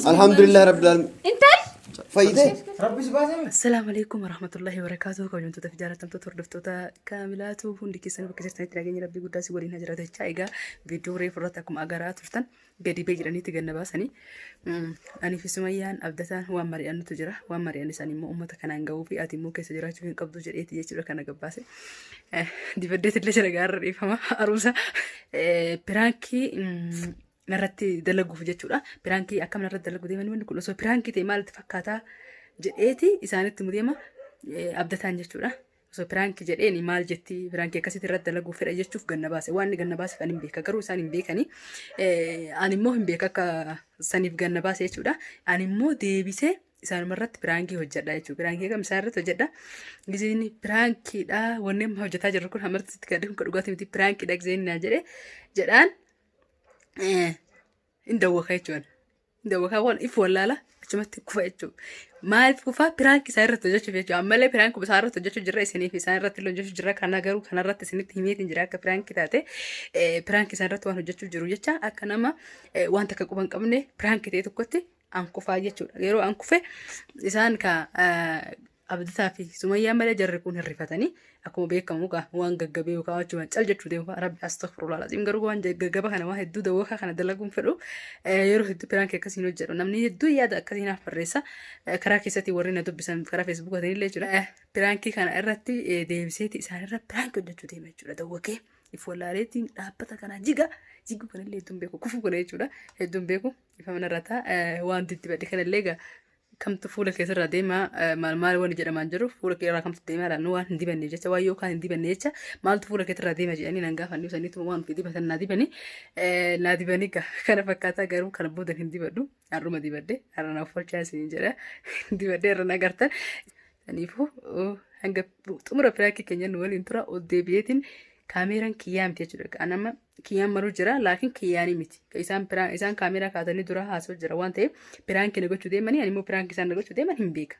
الحمد لله رب العالمين. انت فايده السلام عليكم ورحمة الله وبركاته. كون انتو تفجارة تمتو تردفتوتا كاملاتو هندي كيسان بكسرتني تلاقيني ربي قداسي ولين هجرات الشايقة فيديو ري فرطاكم أقارات تفتن قدي بيجراني تجنباسني أنا في سميان أبدتان هو مري أنو تجرا ومري أني ساني مو أمتا كان عنقو في آتي مو كيس جرات فين قبضو جريتي يجرا كان قباسي دي بديت اللي شرقار ريفهما أروسا برانكي narratti dalaguuf jechuudha. Piraankii akkam narratti dalagu deeman wanni kun osoo piraankii ta'e maal fakkaata jedheeti isaanitti mudeema abdataan jechuudha. Osoo piraankii jedheeni maal jetti piraankii akkasitti irratti dalaguuf fedha jechuuf ganna baase. Waan ganna baase kan hin beeka garuu isaan hin beekani. Ani immoo hin beeka akka saniif ganna baase jechuudha. Ani immoo deebisee isaanuma irratti piraankii hojjedha jechuudha. Piraankii kam isaan irratti hojjedha. Gizeen piraankiidha wanni amma hojjetaa jirru kun hamartitti kadhee kun dhugaatii miti piraankiidha gizeen naa jedhaan indawwaka jechuun indawwaka waan if wallaala achumatti kufa jechuudha. Maaliif kufa piraanki isaa irratti hojjechuuf jechuudha. Ammallee piraanki isaa irratti hojjechuu jirra isiniif isaan irratti illee hojjechuu jirra kana garuu kanarratti isinitti himeetiin jira akka piraanki taate piraanki isaa irratti waan hojjechuu jiru jecha akka nama waan takka quban qabne piraanki ta'e tokkotti ankufaa jechuudha. Yeroo ankufe isaan ka abdataa fi sumayyaa malee jarri kun hirrifatanii akkuma beekamu waan gaggabee yookaan wachumaan cal jechuu deemu rabbi astaghfirullah lazim garuu waan gaggaba kana waan hedduu dawwaka kana dalaguun fedhu yeroo hedduu piraankii akkasiin hojjedhu namni hedduu yaada akkasiin naaf barreessa karaa keessatti warri na dubbisan karaa feesbuuk ta'anii illee jechuudha. Piraankii kana irratti deebiseeti isaan irra piraankii hojjechuu deema jechuudha. Dawwakee if wallaaleetiin dhaabbata kana jigu kanallee hedduun beeku kufu kana jechuudha. Hedduun beeku ifa manarrataa waan itti badhe kanallee kamtu fuula keessarraa deema maal wani jedhamaan jiru fuula keessarraa kamtu deemaa laannu waan hin dibanne jecha waan yookaan hin dibanne jecha maaltu fuula keessarraa deema jedhanii nan gaafanni saniitu waan fi dibatan naa dibanii kana fakkaataa garuu kana boodan hin dibadhu har'uma dibadde har'a naaf olchaa isin jedha dibadde har'a nagartan saniifuu hanga xumura piraankii keenya nu waliin tura ol deebi'eetiin kaameeraan kiyyaa miti jechuudha. Anama kiyyaan maruu jira laakiin kiyyaanii miti. Isaan kaameeraa kaatanii dura haasoo jira waan ta'eef piraankii nagachuu deemanii ani immoo piraankii isaan nagachuu deeman hin beeka.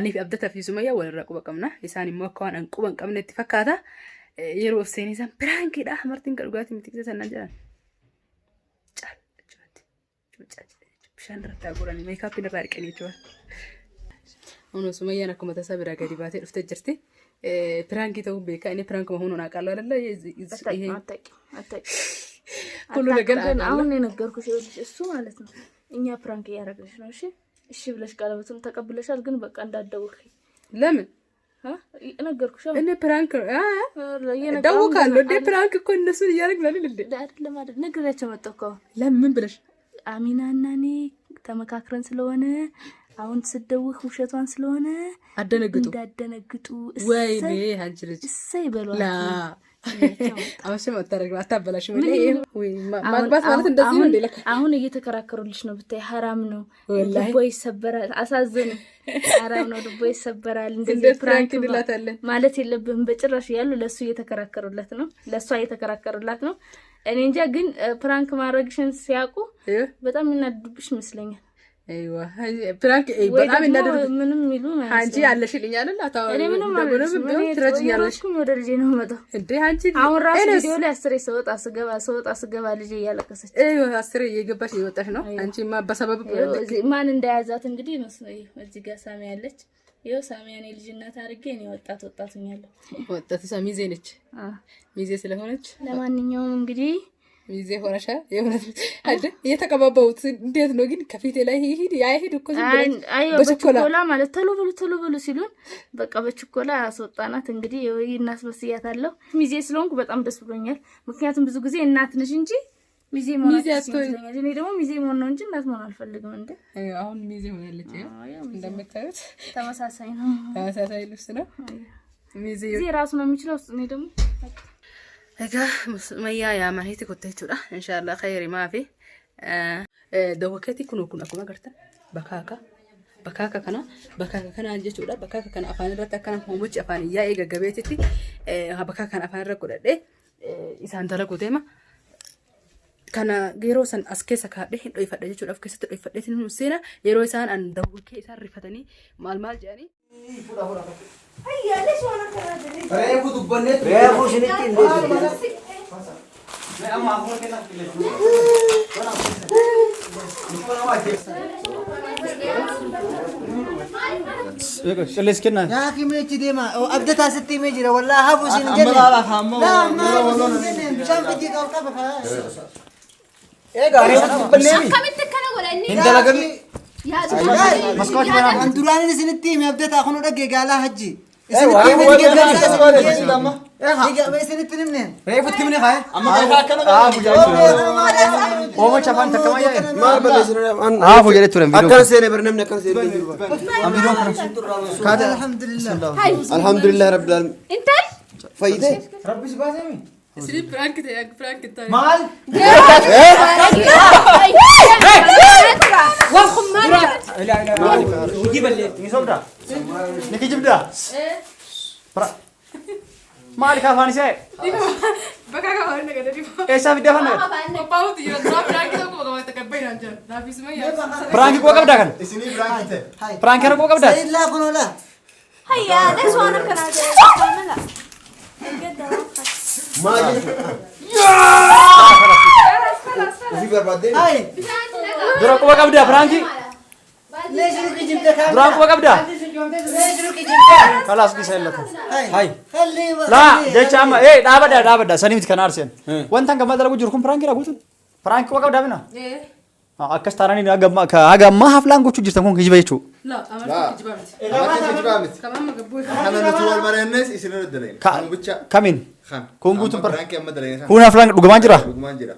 Aniif abdataa fi sumayyaa walirraa quba qabna. Isaan immoo akka waan quba hin qabnetti fakkaata. Yeroo seenii isaan piraankiidha martiin kan dhugaatii miti keessa sannan jedhan. Bishaan irratti haguuranii meekaappiin irraa dhiqanii jechuudha. Ono sumayyaan akkuma tasaa biraa gadi baatee dhuftee jirti. Piraanki ta'uu beeka inni piraanki mahuun አውቃለሁ አይደለ ሁሉ ነገር አሁን የነገርኩሽ እሱ ማለት ነው። እኛ ፕራንክ ያደረግልሽ ነው። እሺ ብለሽ ቀለበቱን ተቀብለሻል ግን በቃ እንዳትደውቂ ለምን ነገርኩሽ እኔ ፕራንክ ደውካለሁ እንደ ፕራንክ እኮ እነሱን እያደረግን አይደለም አይደል ነግሬያቸው መጣሁ እኮ ለምን ብለሽ አሚናና እኔ ተመካክረን ስለሆነ አሁን ስደውህ ውሸቷን ስለሆነ እንዳደነግጡ ወይኔ አንቺ ልጅ እሰይ በሏት አሁን መተረግ አታበላሽ ወይ ማግባት ማለት እንደዚህ ነው እንደለካ አሁን እየተከራከሩልሽ ነው ብታይ حرام ነው ልቦ ይሰበራል አሳዘኑ حرام ነው ልቦ ይሰበራል እንደዚህ ፕራንክ እንላታለን ማለት የለብህም በጭራሽ ያሉ ለሱ እየተከራከሩላት ነው ለሷ እየተከራከሩላት ነው እኔ እንጃ ግን ፕራንክ ማድረግሽን ሲያውቁ በጣም እናድብሽ ይመስለኛል አይዋ ፕራንክ በጣም እንዳደረገ ምንም ይሉ አንቺ ያለሽልኝ አይደል አታው እኔ ምንም ማለት ነው ትረጅኛለሽ ወደ ልጄ ነው መጣ እንዴ አንቺ አሁን ራስ ቪዲዮ ላይ አስሬ ሰወጣ ስገባ ልጄ ያለቀሰች አይዋ አስሬ እየገባሽ እየወጣሽ ነው አንቺማ በሰበብ ማን እንዳያዛት እንግዲህ መስሎኝ እዚህ ጋር ሳሚ ያለች ይኸው ሳሚ ያኔ ልጅ እናት አድርጌ እኔ ወጣቱኛለሁ ወጣቱ ሳሚዜ ነች ሚዜ ስለሆነች ለማንኛውም እንግዲህ ሚዜ ሆነሻ የሆነች አይደል እየተቀባባውት እንዴት ነው ግን ከፊቴ ላይ ይሄድ ያይሄድ እኮ በችኮላ ማለት ተሎ ብሉ ሲሉን በቃ በችኮላ አስወጣናት እንግዲህ እናስመስያታለሁ ሚዜ ስለሆንኩ በጣም ደስ ብሎኛል ምክንያቱም ብዙ ጊዜ እናት ነሽ እንጂ ሚዜ ሆናለች እኔ ደግሞ ሚዜ መሆን ነው እንጂ እናት መሆን አልፈልግም እንዴ አሁን ሚዜ ሆናለች እንደምታዩት ተመሳሳይ ልብስ ነው ሚዜ ራሱ ነው የሚችለው እኔ ደግሞ Ega sumayyaa yaamaniiti kottee jechuudha. Inshallah khayri maafi. Dawwakati kun akkuma agartan bakaaka kana jechuudha. Bakaaka kana afaan irratti akkana homochi afaan yaa'ee gaggabeetitti bakaaka kana afaan irra godhadhee isaan dalagu deema. Kana yeroo san as keessa kaadhee hin dhoofadha jechuudha. Of keessatti dhoofadheetiin nu seena yeroo isaan an dawwakee isaan rifatanii maal jedhanii Refu dubbanne refu shinitti indee Qilleensi kennaa. يا أخي ما يجي ما أبدأ ستي ما يجي والله هابو سين جنة لا ما مشان بدي أوقف خلاص إيه قاري كم تكنا ولا إني أنت لقني يا مسكوت بنا أندراني سنتي ما أبدأ أخونه رجع قالها هجي أيوة ريفتي مني خاي أما كيف كنا وما شافان تكما يا ما بلشنا أبو جريت ترى أكل سنة برنامج أكل سنة الحمد لله الحمد لله رب العالمين أنت فايدة ربي سبحانه سليب فرانك تاعك فرانك تاعك مال والخمار لا وجيب اللي نسولدا نكي جبدا مالك أفاني شيء بكرة كمان نقدر نبغى إيش أبي دفعنا باو تيجي ترى فرانك تاعك وكمان تكبر هنجر نافي سمية فرانك كوكب دكان فرانك أنا كوكب دك سيد لا كنوا لا هيا ده سوانا كنا لا ما في بربادين هاي درا كوكب دك فرانكي ليش لوكي جبتك درا كوكب دك ليش لوكي جبتك خلاص كيس هلا هاي خلي لا جيش أما إيه دابدا سنيمت كنارسين وانت كم هذا لو جركم فرانكي راقولون فرانكي كوكب دابنا أكش تراني أجا ما هفلان كوتشو جرتكم كيجي بيشو لا أمريكا كجبامت كمان ما قبوي أنا نتوال مرة الناس يصيرون الدلين. كمين خان. كون قوتم بر فرانك أما دلين. هو هفلان لقمان جرا لقمان جرا.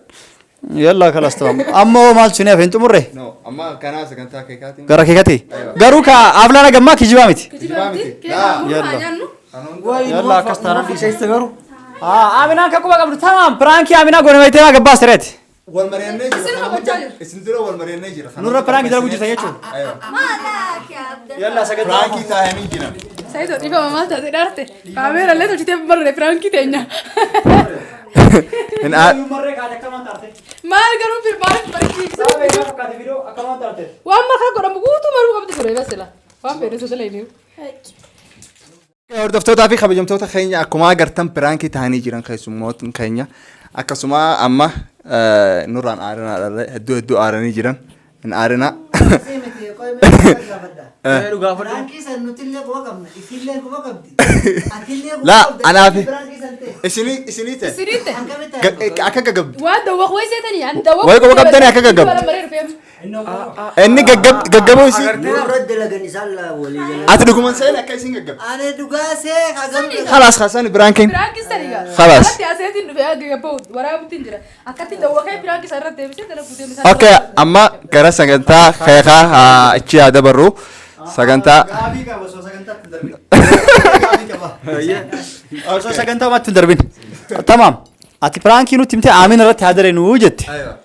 يلا خلاص تمام أما مال سنيا فين تمره No. أما كان هذا كان تاكي كاتين. غرا كيكاتي غرو كا هفلان أجا ما كيجي بامت لا. يلا أكش تراني شيء سكرو آمينا كوكب قبل تمام فرانكي آمينا قولنا ميتنا قباس ريت والمرة الناس. اسندرو والمرة الناس جرا. نورا فرانكي دلو جرتا يجو أيوة. ما لاك يا عبد يلا سكت فرانكي تاهني جرا. سيدو تيجي ماما تاتي دارتي كاميرا اللي تجي تبرر فرانكي تانية إن مرة كذا كمان تارتي ما أقدر في البارك بركي كذا فيديو كمان تارتي وأما خلق رم قوتو مرو قبل تقولي بس لا وأما بيرسو تلاقيه hordoftoota fi kabajamtoota keenya akkuma agartan piraankii tahanii jiran keessummootni keenya akkasuma amma nurraan aarinaa hedduu aaranii jiran hin aarinaa. لا أنا في إسني أكا قبل وادو وخوي سيتني يعني دو ويقو قبل أكا قبل إني قبل ويسي رد لقني سالا ولي أتدوكو من سين أكا يسين قبل أنا دوغاسي خلاص أنا برانكين براكي سريع خلاص يا سيدي في أجي بود ورا بتنجرا أكتي دو وخي براكي سرت تبي سيد أنا بودي مثلا أوكي أما كرا سجنتا خيخا أشي هذا برو سجنتا سكنتا ما تندربين تمام أتي برانكي نو تيمتي آمين رت هذا رنو جت أيوة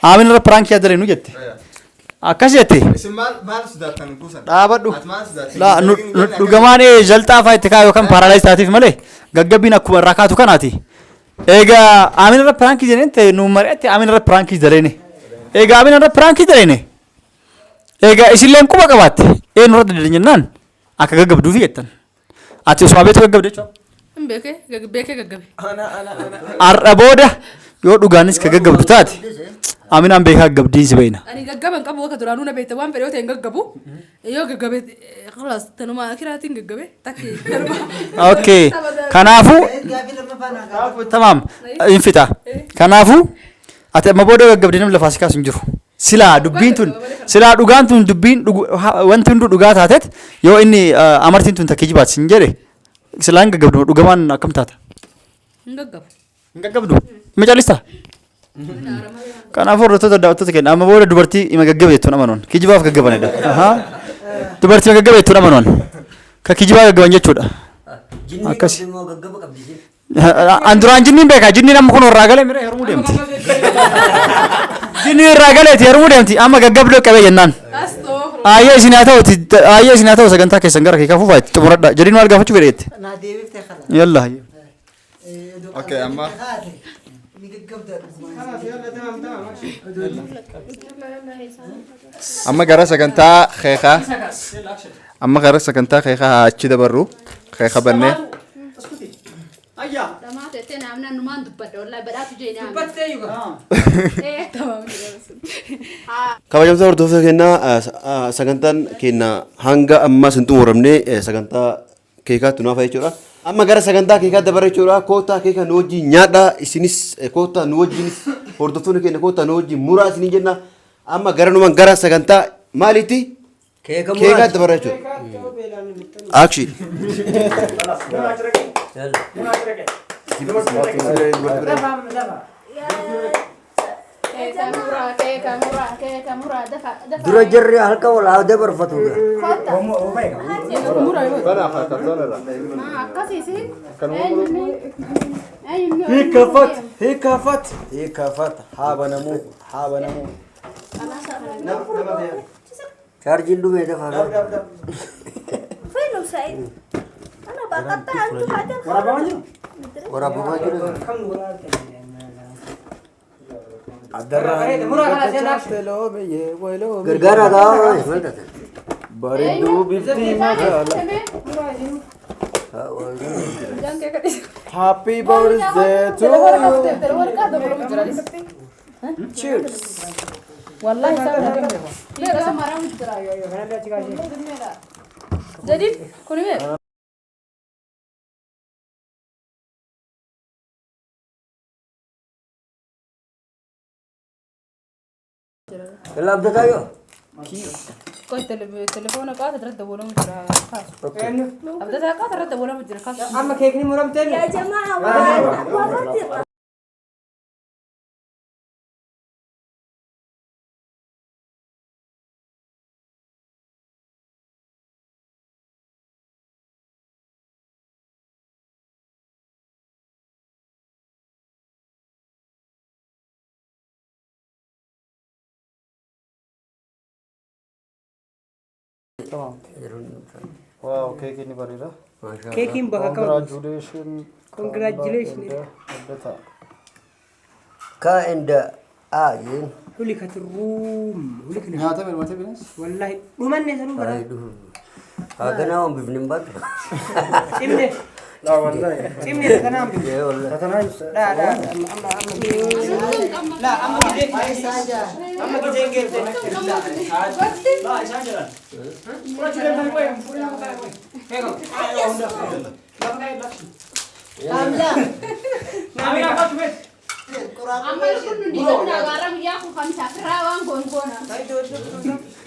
آمين رت برانكي هذا رنو جت أكاسيتي اسم مال سداتن كوسن أبدو مال سداتن لا نوجماني جلتا فايت كايو كم بارالايز تاتيف ماله جعبينا كوبر راكاتو كناتي إيجا آمين رت برانكي جنين تي نومرت آمين رت برانكي دريني إيجا آمين رت برانكي دريني إيجا إسلام كوبا كبات إيه نورد درينينان أكا جعبدو فيتن أتي سوابيتو جعبدو شو بيكي جعبي Arraboda yoo dhugaanis ka gaggabdu taate Aminaan beekaa gabdii sibeena. Ani gaggaban qabu akka duraanuu na beekta waan fedhe yoo ta'e hin gaggabu yoo gaggabe khalaas tanuma kiraatiin gaggabe takki darba. Okay. Kanaafuu tamam infita. Kanaafuu ati amma booda gaggabdee namni lafaa si kaasu hin jiru. Silaa dubbiin tun silaa dhugaan tun dubbiin wanti hundi dhugaa taatet yoo inni amartiin tun takkee jibaat sin jedhe silaa hin gaggabdu dhugamaan akkam taata? Hin gaggabu. Hin gaggabdu? Ima caalista? Kanaafuu hordoftoota daawwattoota keenya amma booda dubartii ima gaggabe jettuun amanuun kijibaaf gaggabanidha. Dubartii ima gaggabe jettuun amanuun ka kijibaa gaggaban jechuudha. Akkasi. Anduraan jinniin beekaa jinniin amma kun irraa galee mira heerumuu deemti. Jinniin irraa galeeti heerumuu deemti amma gaggabdoo qabee jennaan. Ayyee isin haa ta'u sagantaa keessan gara kee kafuufaa itti xumuradha. Jedhiin maal gaafachuu fedheetti? Yalla. Okay, amma. Amma gara sagantaa keekaa. Amma gara sagantaa keekaa achi dabarru. Keeka bannee. Ayya. Damaate tena amna numaan dubbadha wallahi badhaatu jeena. Battee yuga. Tamam. kabajamtoota hordoftoota keenyaa sagantaan keenya hanga ammaa sin xumuramne sagantaa keekaatti nuuf jechuudha. Amma gara sagantaa keekaa dabarre jechuudha. Koota keeka nu wajjin nyaadha isinis koota nu wajjinis hordoftoonni keenya koota nu wajjin muraa isiniin jenna. Amma gara sagantaa maaliiti? Keekaa dabarre jechuudha. Action. dura jirri halka wala ade barfatuudha. Hikafat habanamu charging dume dafa Fino sai. Ana bakata hantu hada. wara bamaju gargara da malta Bareedu bifti magala. Happy birthday to you. Cheers. والله جديد كل مين يلا ابدا تايو كنت التليفون قاعد ترد ولا مجرى خاص ابدا قاعد ترد ولا مجرى خاص اما كيكني مرمتني يا جماعة ما Tamam. Wow, cake ini bareeda. كيكين بقى Congratulations. Congratulations. كا عند آين هولي كتروم هولي كنا Nyaata beelmate binas. والله ومن نزلوا برا هذا نوم ببنين بات إمني La wallahi. إمني تنام يا والله لا لا أما جيت أما جيت أما يكون ندينا غارم ياكو خمسة كراوان كون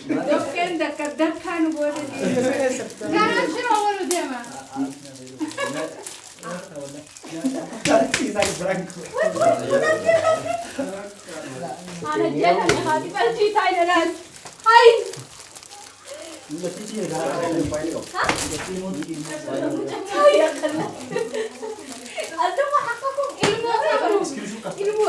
دوكين دك كانوا بودي كان شنو أولو ديما أنا جيت أنا هذه بلتي تايلان هاي أنتم حقكم ilmu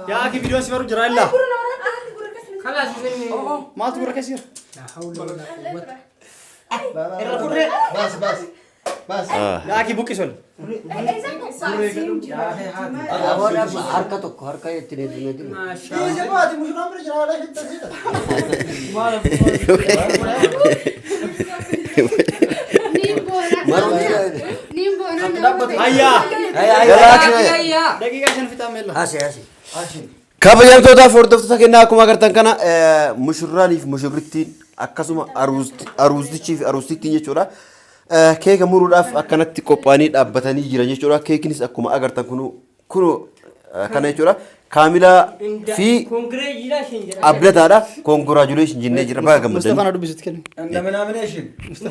Ya, ki video si baru jalan lah. Mau tu berkas sih. Bas. Ya, ki buki sol. حركة حركة يتني دنيا دي kabajamtoota hordoftoota keenyaa akkuma agartan kana mushurraaniif mushurrittiin akkasuma aruustichii fi aruustittiin jechuudha. Keeka muruudhaaf akkanatti qophaa'anii dhaabbatanii jiran jechuudha. Keekinis akkuma agartan kunu kana jechuudha. Kaamilaa fi abdataadha. Congratulations jennee jira. Baga gammadan. Mustafa na dubbisutti kennu.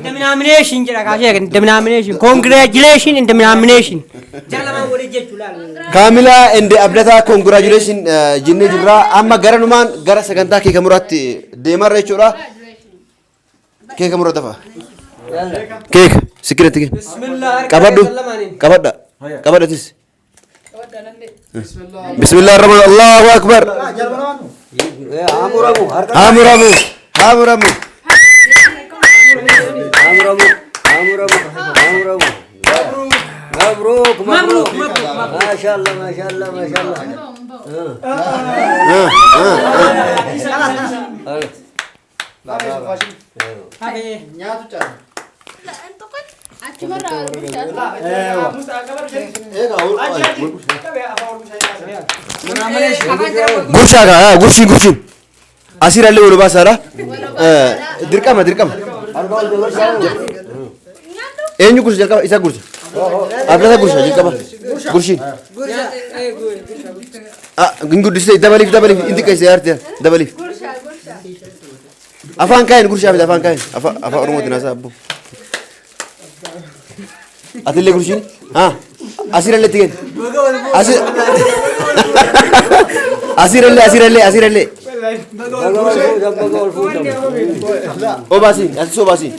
Indemniation jira kaasee indemniation congratulation indemniation jalama wali jechuudha Kaamilaa inde abdataa congratulations jennee jira. Amma garanumaan gara sagantaa keeka muraatti deemarra jechuudha. Keeka muraa dafa. Keeka sikirratti keeka. Qabadhu. Qabadha. Qabadhatis. Bismillahirrahmanirrahim. Allahu akbar. عمرو Hamuramu. Hamuramu. عمرو عمرو عمرو مبروك مبروك ما شاء الله ما شاء الله ما شاء الله قرشين أسير اللي ولو باسارة دركم إني قرش دركم إيش قرش أبدا قرش دركم قرشين قنقول دسته دبليف إنت كيس يارتي دبليف أفان كاين قرش أفان كاين أفا أرمو تناسا أبو أتلي قرشين ها أسير اللي تيجي أسير اللي أو باسين أسير باسين